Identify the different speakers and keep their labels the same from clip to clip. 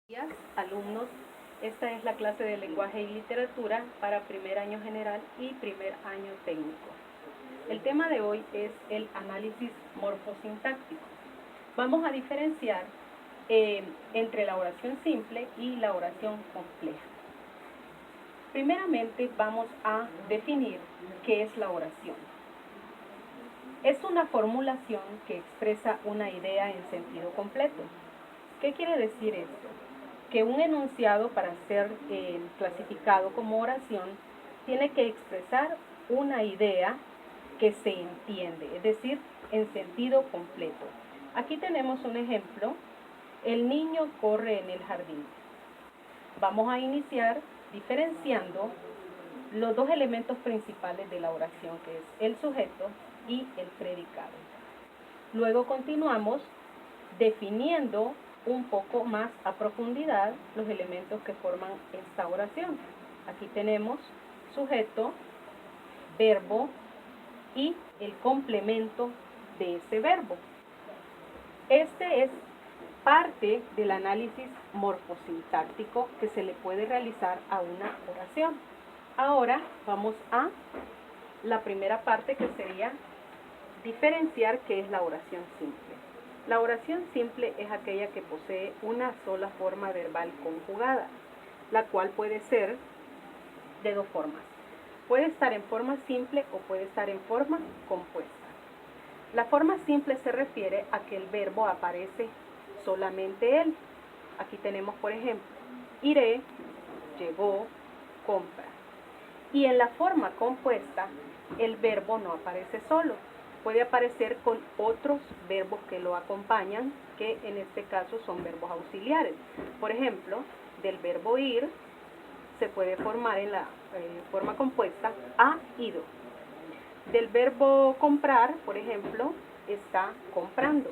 Speaker 1: Días, alumnos. Esta es la clase de lenguaje y literatura para primer año general y primer año técnico. El tema de hoy es el análisis morfosintáctico. Vamos a diferenciar entre la oración simple y la oración compleja. Primeramente vamos a definir qué es la oración. Es una formulación que expresa una idea en sentido completo. ¿Qué quiere decir esto? Que un enunciado, para ser clasificado como oración, tiene que expresar una idea que se entiende, es decir, en sentido completo. Aquí tenemos un ejemplo: el niño corre en el jardín. Vamos a iniciar diferenciando los dos elementos principales de la oración, que es el sujeto y el predicado. Luego continuamos definiendo un poco más a profundidad los elementos que forman esta oración. Aquí tenemos sujeto, verbo y el complemento de ese verbo. Este es parte del análisis morfosintáctico que se le puede realizar a una oración. Ahora vamos a la primera parte, que sería diferenciar qué es la oración simple. La oración simple es aquella que posee una sola forma verbal conjugada, la cual puede ser de dos formas. Puede estar en forma simple o puede estar en forma compuesta. La forma simple se refiere a que el verbo aparece solamente él. Aquí tenemos, por ejemplo, iré, llegó, compra. Y en la forma compuesta, el verbo no aparece solo. Puede aparecer con otros verbos que lo acompañan, que en este caso son verbos auxiliares. Por ejemplo, del verbo ir se puede formar en la forma compuesta ha ido. Del verbo comprar, por ejemplo, está comprando.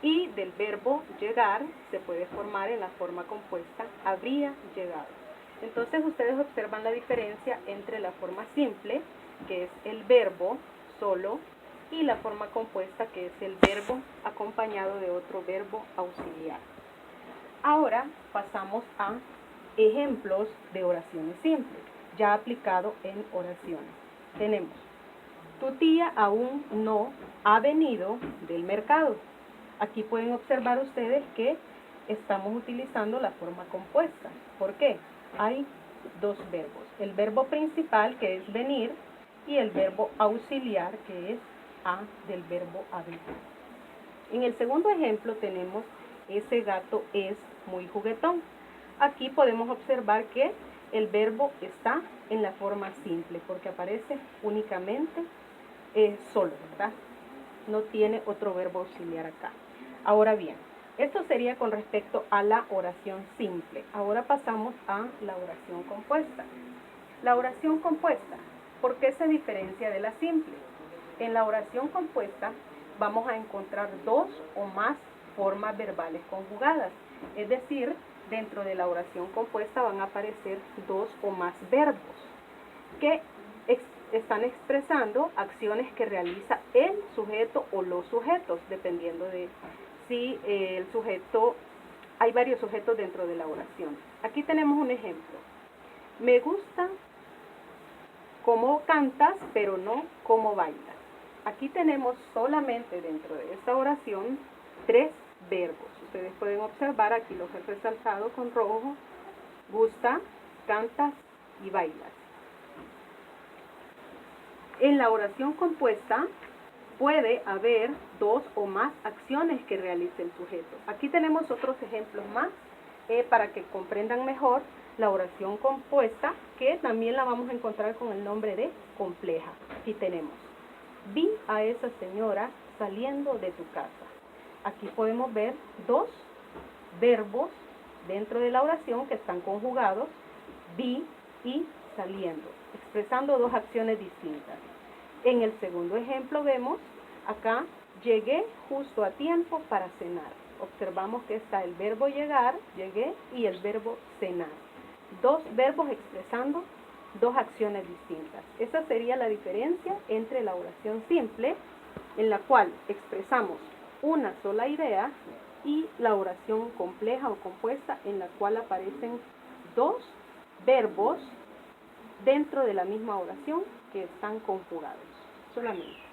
Speaker 1: Y del verbo llegar se puede formar en la forma compuesta habría llegado. Entonces ustedes observan la diferencia entre la forma simple, que es el verbo solo, y la forma compuesta, que es el verbo acompañado de otro verbo auxiliar. Ahora pasamos a ejemplos de oraciones simples, ya aplicado en oraciones. Tenemos: tu tía aún no ha venido del mercado. Aquí pueden observar ustedes que estamos utilizando la forma compuesta. ¿Por qué? Hay dos verbos: el verbo principal, que es venir, y el verbo auxiliar, que es del verbo haber. En el segundo ejemplo tenemos: ese gato es muy juguetón. Aquí podemos observar que el verbo está en la forma simple, porque aparece únicamente solo, ¿verdad? No tiene otro verbo auxiliar acá. Ahora bien, esto sería con respecto a la oración simple. Ahora pasamos a la oración compuesta. La oración compuesta, ¿por qué se diferencia de la simple? En la oración compuesta vamos a encontrar dos o más formas verbales conjugadas. Es decir, dentro de la oración compuesta van a aparecer dos o más verbos que están expresando acciones que realiza el sujeto o los sujetos, dependiendo de si el sujeto, hay varios sujetos dentro de la oración. Aquí tenemos un ejemplo: me gusta cómo cantas, pero no cómo bailas. Aquí tenemos solamente dentro de esta oración tres verbos. Ustedes pueden observar, aquí los he resaltado con rojo: gusta, cantas y bailas. En la oración compuesta puede haber dos o más acciones que realice el sujeto. Aquí tenemos otros ejemplos más para que comprendan mejor la oración compuesta, que también la vamos a encontrar con el nombre de compleja. Aquí tenemos: vi a esa señora saliendo de tu casa. Aquí podemos ver dos verbos dentro de la oración que están conjugados: vi y saliendo, expresando dos acciones distintas. En el segundo ejemplo vemos acá: llegué justo a tiempo para cenar. Observamos que está el verbo llegar, llegué, y el verbo cenar. Dos verbos expresando dos acciones distintas. Esa sería la diferencia entre la oración simple, en la cual expresamos una sola idea, y la oración compleja o compuesta en la cual aparecen dos verbos dentro de la misma oración que están conjugados solamente.